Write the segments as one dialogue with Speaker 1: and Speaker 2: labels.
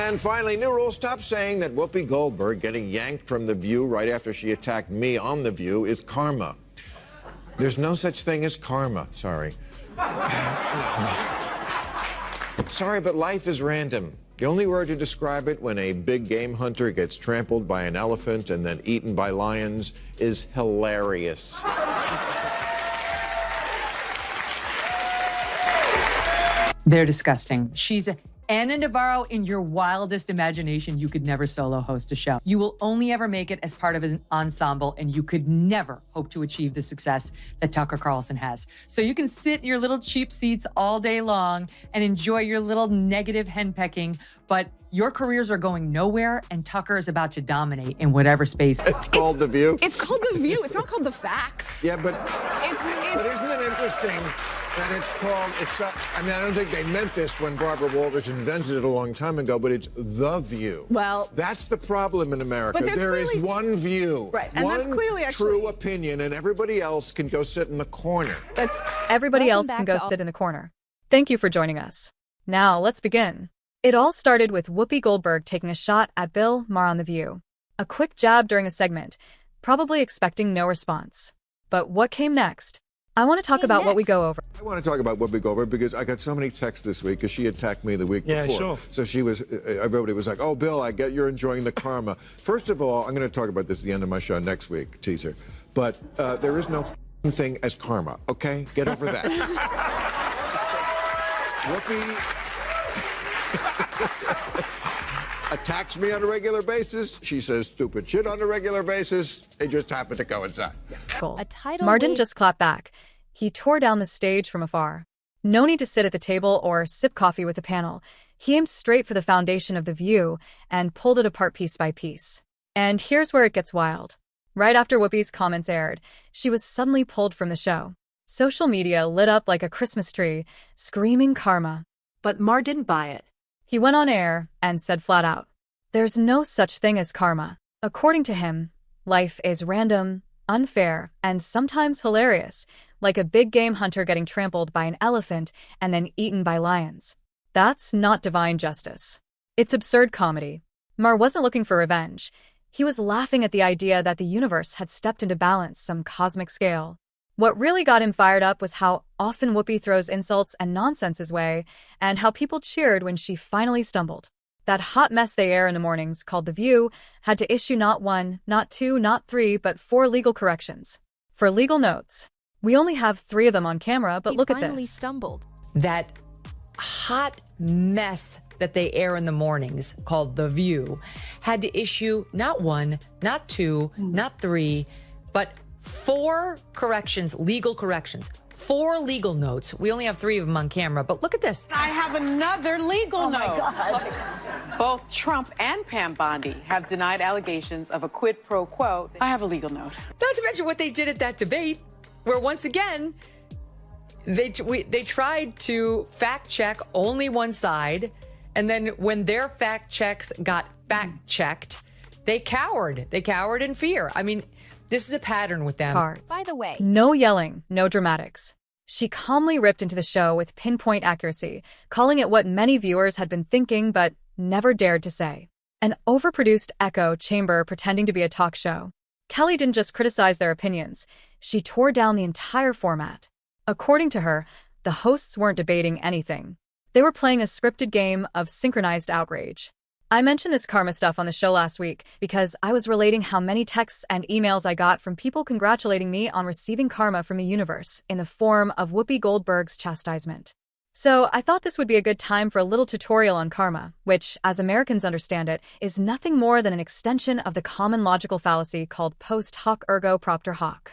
Speaker 1: And finally, new rule. Stop saying that Whoopi Goldberg getting yanked from The View right after she attacked me on The View is karma. There's no such thing as karma. Sorry. Sorry, but life is random. The only word to describe it when a big game hunter gets trampled by an elephant and then eaten by lions is hilarious.
Speaker 2: They're disgusting. She's Anna Navarro in your wildest imagination. You could never solo host a show. You will only ever make it as part of an ensemble, and you could never hope to achieve the success that Tucker Carlson has. So you can sit in your little cheap seats all day long and enjoy your little negative henpecking, but your careers are going nowhere, and Tucker is about to dominate in whatever space.
Speaker 1: It's called The View?
Speaker 3: It's called The View. It's not called The Facts.
Speaker 1: Yeah, but isn't it interesting that it's called, I mean, I don't think they meant this when Barbara Walters invented it a long time ago, but it's The View.
Speaker 3: Well,
Speaker 1: that's the problem in America. There is one view,
Speaker 3: right, and
Speaker 1: one
Speaker 3: that's clearly
Speaker 1: true opinion, and everybody else can go sit in the corner.
Speaker 4: Everybody else can go sit in the corner. Thank you for joining us. Now, let's begin. It all started with Whoopi Goldberg taking a shot at Bill Maher on The View. A quick jab during a segment, probably expecting no response. But what came next? I want to talk about what we go over.
Speaker 1: I want to talk about Whoopi Goldberg because I got so many texts this week because she attacked me the week before.
Speaker 5: Sure.
Speaker 1: So everybody was like, oh, Bill, I get you're enjoying the karma. First of all, I'm going to talk about this at the end of my show next week, teaser. But there is no thing as karma, okay? Get over that. Whoopi attacks me on a regular basis. She says stupid shit on a regular basis. They just happen to coincide.
Speaker 4: Cool. Maher didn't just clap back. He tore down the stage from afar. No need to sit at the table or sip coffee with the panel. He aimed straight for the foundation of The View and pulled it apart piece by piece. And here's where it gets wild. Right after Whoopi's comments aired, she was suddenly pulled from the show. Social media lit up like a Christmas tree, screaming karma.
Speaker 6: But Maher didn't buy it.
Speaker 4: He went on air and said flat out, there's no such thing as karma. According to him, life is random, unfair, and sometimes hilarious, like a big game hunter getting trampled by an elephant and then eaten by lions. That's not divine justice. It's absurd comedy. Maher wasn't looking for revenge. He was laughing at the idea that the universe had stepped into balance some cosmic scale. What really got him fired up was how often Whoopi throws insults and nonsense his way, and how people cheered when she finally stumbled. That hot mess they air in the mornings, called The View, had to issue not one, not two, not three, but 4 legal corrections. For legal notes, we only have 3 of them on camera, but look at this.
Speaker 6: He finally stumbled.
Speaker 2: That hot mess that they air in the mornings, called The View, had to issue not 1, not 2, not 3, but 4 corrections, legal corrections. 4 legal notes. We only have 3 of them on camera, but look at this.
Speaker 7: I have another legal note.
Speaker 3: Oh, my God.
Speaker 7: Both Trump and Pam Bondi have denied allegations of a quid pro quo. I have a legal note.
Speaker 2: Not to mention what they did at that debate, where once again, they tried to fact check only one side, and then when their fact checks got fact checked, they cowered. They cowered in fear. I mean, this is a pattern with them.
Speaker 4: By the way, no yelling, no dramatics. She calmly ripped into the show with pinpoint accuracy, calling it what many viewers had been thinking but never dared to say. An overproduced echo chamber pretending to be a talk show. Kelly didn't just criticize their opinions. She tore down the entire format. According to her, the hosts weren't debating anything. They were playing a scripted game of synchronized outrage. I mentioned this karma stuff on the show last week because I was relating how many texts and emails I got from people congratulating me on receiving karma from the universe in the form of Whoopi Goldberg's chastisement. So I thought this would be a good time for a little tutorial on karma, which, as Americans understand it, is nothing more than an extension of the common logical fallacy called post hoc ergo propter hoc.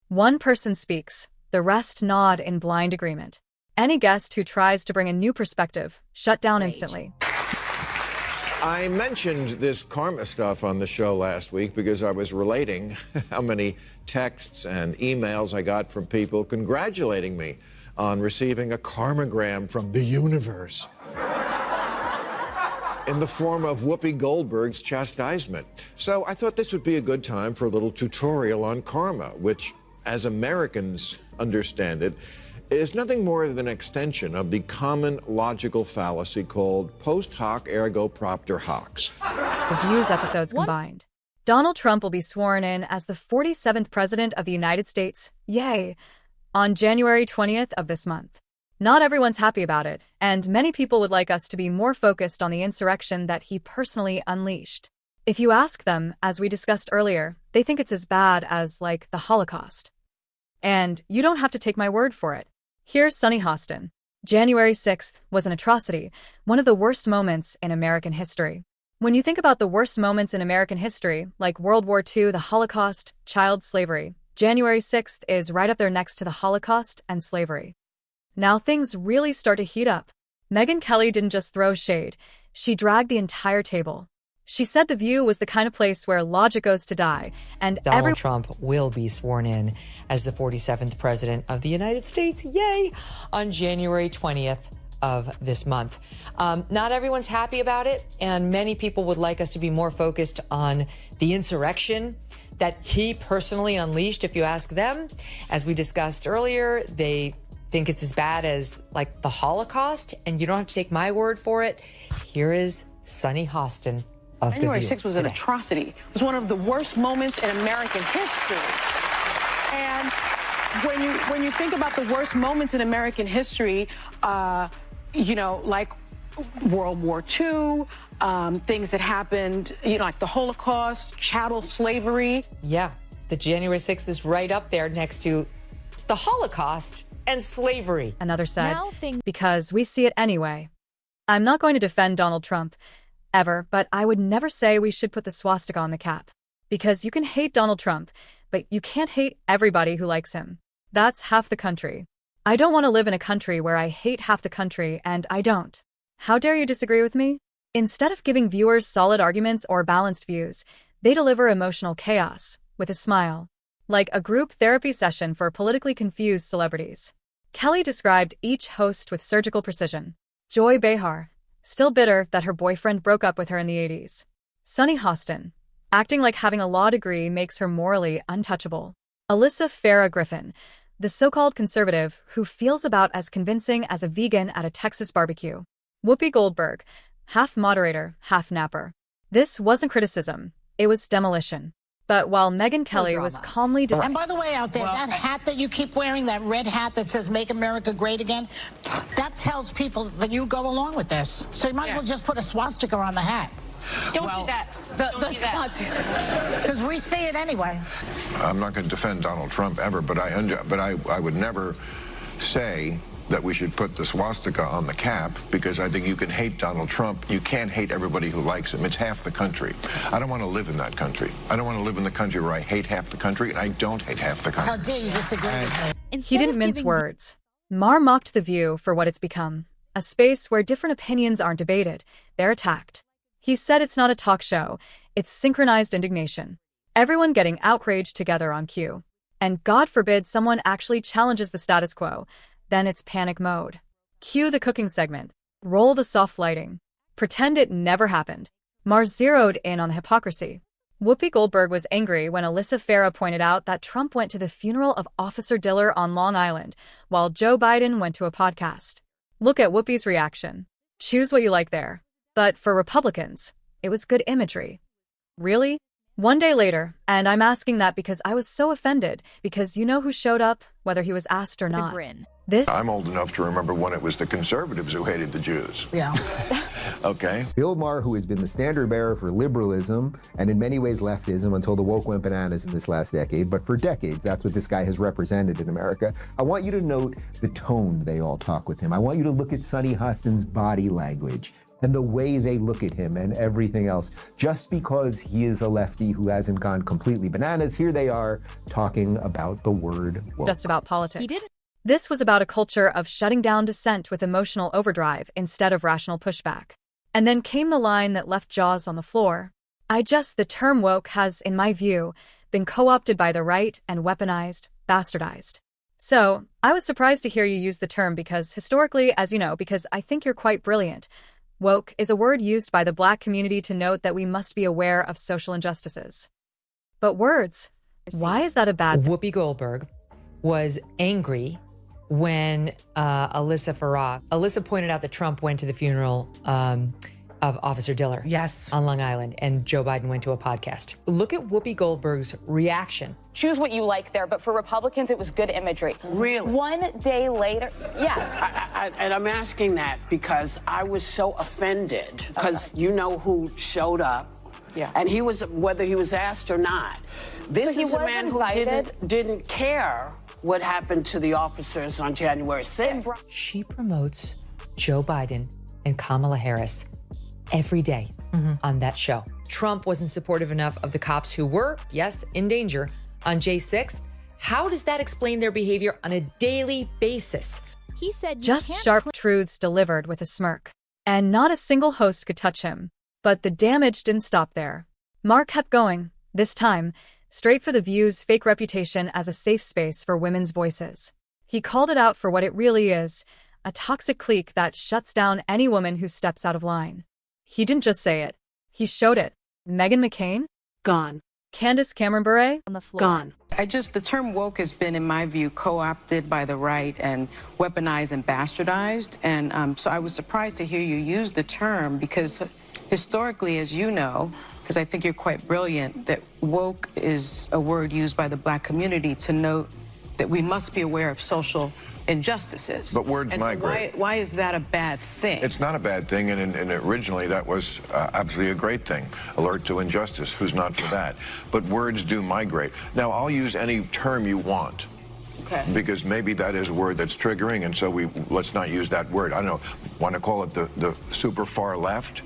Speaker 4: One person speaks, the rest nod in blind agreement. Any guest who tries to bring a new perspective, shut down instantly.
Speaker 1: I mentioned this karma stuff on the show last week because I was relating how many texts and emails I got from people congratulating me on receiving a karmagram from the universe in the form of Whoopi Goldberg's chastisement. So I thought this would be a good time for a little tutorial on karma, which, as Americans understand it, is nothing more than an extension of the common logical fallacy called post hoc ergo propter hoc.
Speaker 4: The Views episodes combined. Donald Trump will be sworn in as the 47th President of the United States, yay, on January 20th of this month. Not everyone's happy about it, and many people would like us to be more focused on the insurrection that he personally unleashed. If you ask them, as we discussed earlier, they think it's as bad as, like, the Holocaust. And you don't have to take my word for it. Here's Sunny Hostin. January 6th was an atrocity, one of the worst moments in American history. When you think about the worst moments in American history, like World War II, the Holocaust, child slavery, January 6th is right up there next to the Holocaust and slavery. Now things really start to heat up. Megyn Kelly didn't just throw shade, she dragged the entire table. She said The View was the kind of place where logic goes to die, and
Speaker 2: Donald Trump will be sworn in as the 47th President of the United States, yay, on January 20th of this month. Not everyone's happy about it, and many people would like us to be more focused on the insurrection that he personally unleashed. If you ask them, as we discussed earlier, they think it's as bad as, like, the Holocaust, and you don't have to take my word for it. Here is Sunny Hostin of The View.
Speaker 7: January 6th was an atrocity. It was one of the worst moments in American history. And when you think about the worst moments in American history, like World War II, things that happened, like the Holocaust, chattel slavery.
Speaker 2: Yeah, the January 6th is right up there next to the Holocaust and slavery.
Speaker 4: Another said, because we see it anyway. I'm not going to defend Donald Trump, ever, but I would never say we should put the swastika on the cap. Because you can hate Donald Trump, but you can't hate everybody who likes him. That's half the country. I don't want to live in a country where I hate half the country, and I don't. How dare you disagree with me? Instead of giving viewers solid arguments or balanced views, they deliver emotional chaos, with a smile. Like a group therapy session for politically confused celebrities. Kelly described each host with surgical precision. Joy Behar, still bitter that her boyfriend broke up with her in the 80s. Sunny Hostin, acting like having a law degree makes her morally untouchable. Alyssa Farah Griffin, the so-called conservative who feels about as convincing as a vegan at a Texas barbecue. Whoopi Goldberg, half moderator, half napper. This wasn't criticism, it was demolition. But while Megyn Kelly was calmly...
Speaker 5: And by the way, out there, that hat that you keep wearing, that red hat that says Make America Great Again, that tells people that you go along with this. So you might as well just put a swastika on the hat.
Speaker 7: Don't do that. Don't do that.
Speaker 5: Because we see it anyway.
Speaker 8: I'm not going to defend Donald Trump ever, but I would never say that we should put the swastika on the cap, because I think you can hate Donald Trump. You can't hate everybody who likes him. It's half the country. I don't want to live in that country. I don't want to live in the country where I hate half the country, and I don't hate half the country.
Speaker 5: How dare you disagree with me?
Speaker 4: He didn't mince words. Maher mocked The View for what it's become. A space where different opinions aren't debated. They're attacked. He said it's not a talk show. It's synchronized indignation. Everyone getting outraged together on cue. And God forbid someone actually challenges the status quo. Then it's panic mode. Cue the cooking segment. Roll the soft lighting. Pretend it never happened. Maher zeroed in on the hypocrisy. Whoopi Goldberg was angry when Alyssa Farah pointed out that Trump went to the funeral of Officer Diller on Long Island, while Joe Biden went to a podcast. Look at Whoopi's reaction. Choose what you like there. But for Republicans, it was good imagery. Really? One day later, and I'm asking that because I was so offended, because you know who showed up, whether he was asked or not.
Speaker 8: I'm old enough to remember when it was the conservatives who hated the Jews.
Speaker 5: Yeah.
Speaker 8: Okay.
Speaker 9: Bill Maher, who has been the standard bearer for liberalism and in many ways leftism until the woke went bananas in this last decade, but for decades, that's what this guy has represented in America. I want you to note the tone they all talk with him. I want you to look at Sunny Hostin's body language and the way they look at him and everything else. Just because he is a lefty who hasn't gone completely bananas, here they are talking about the word woke.
Speaker 4: Just about politics. This was about a culture of shutting down dissent with emotional overdrive instead of rational pushback. And then came the line that left jaws on the floor. The term woke has, in my view, been co-opted by the right and weaponized, bastardized. So, I was surprised to hear you use the term because historically, as you know, because I think you're quite brilliant, woke is a word used by the Black community to note that we must be aware of social injustices. But words, why is that a bad...
Speaker 2: Whoopi Goldberg was angry when Alyssa pointed out that Trump went to the funeral of Officer Diller.
Speaker 3: Yes.
Speaker 2: On Long Island, and Joe Biden went to a podcast. Look at Whoopi Goldberg's reaction.
Speaker 10: Choose what you like there, but for Republicans, it was good imagery.
Speaker 11: Really?
Speaker 10: One day later, yes.
Speaker 11: And I'm asking that because I was so offended because you know who showed up.
Speaker 7: Yeah.
Speaker 11: And he was, whether he was asked or not. This
Speaker 10: But he
Speaker 11: is a
Speaker 10: was
Speaker 11: man
Speaker 10: invited.
Speaker 11: who didn't care what happened to the officers on January 6th.
Speaker 2: She promotes Joe Biden and Kamala Harris every day on that show. Trump wasn't supportive enough of the cops who were, yes, in danger on J 6th. How does that explain their behavior on a daily basis?
Speaker 6: He said
Speaker 4: Just sharp truths delivered with a smirk. And not a single host could touch him. But the damage didn't stop there. Maher kept going, this time, straight for The View's fake reputation as a safe space for women's voices. He called it out for what it really is, a toxic clique that shuts down any woman who steps out of line. He didn't just say it. He showed it. Megyn McCain?
Speaker 6: gone.
Speaker 4: Candace Cameron Bure?
Speaker 6: On the floor. Gone.
Speaker 12: The term woke has been, in my view, co-opted by the right and weaponized and bastardized. And so I was surprised to hear you use the term because historically, as you know, because I think you're quite brilliant, that woke is a word used by the black community to note that we must be aware of social injustices.
Speaker 8: But words
Speaker 12: and so
Speaker 8: migrate.
Speaker 12: why is that a bad thing?
Speaker 8: It's not a bad thing, and originally that was absolutely a great thing. Alert to injustice, who's not for that? But words do migrate. Now, I'll use any term you want.
Speaker 12: Okay.
Speaker 8: Because maybe that is a word that's triggering, and so let's not use that word. I don't know, want to call it the super far left?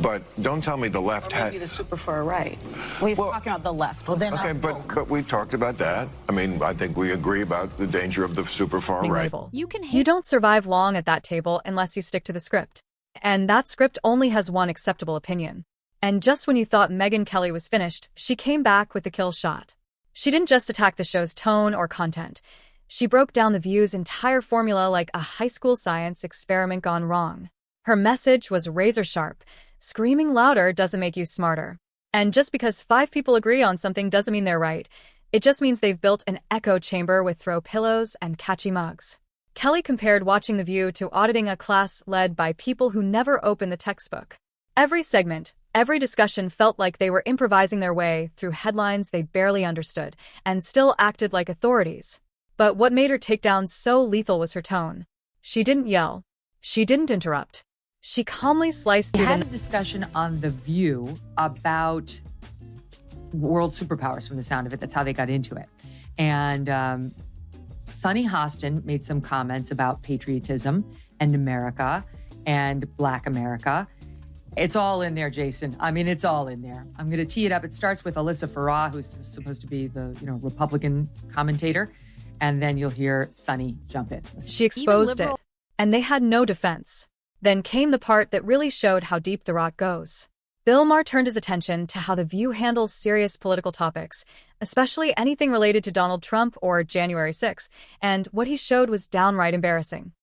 Speaker 8: But don't tell me the left
Speaker 12: Or maybe the super far right.
Speaker 3: Well, he's talking about the left. Well, then
Speaker 8: Okay, but we talked about that. I mean, I think we agree about the danger of the super far right.
Speaker 4: You don't survive long at that table unless you stick to the script. And that script only has one acceptable opinion. And just when you thought Megyn Kelly was finished, she came back with the kill shot. She didn't just attack the show's tone or content. She broke down The View's entire formula like a high school science experiment gone wrong. Her message was razor sharp. Screaming louder doesn't make you smarter. And just because 5 people agree on something doesn't mean they're right. It just means they've built an echo chamber with throw pillows and catchy mugs. Kelly compared watching The View to auditing a class led by people who never opened the textbook. Every segment, every discussion felt like they were improvising their way through headlines they barely understood and still acted like authorities. But what made her takedown so lethal was her tone. She didn't yell. She didn't interrupt. She calmly sliced through
Speaker 2: We had a discussion on The View about world superpowers from the sound of it. That's how they got into it. And Sunny Hostin made some comments about patriotism and America and Black America. It's all in there, Jason. I mean, it's all in there. I'm going to tee it up. It starts with Alyssa Farah, who's supposed to be the Republican commentator. And then you'll hear Sunny jump in.
Speaker 4: She exposed it. And they had no defense. Then came the part that really showed how deep the rot goes. Bill Maher turned his attention to how The View handles serious political topics, especially anything related to Donald Trump or January 6th, and what he showed was downright embarrassing.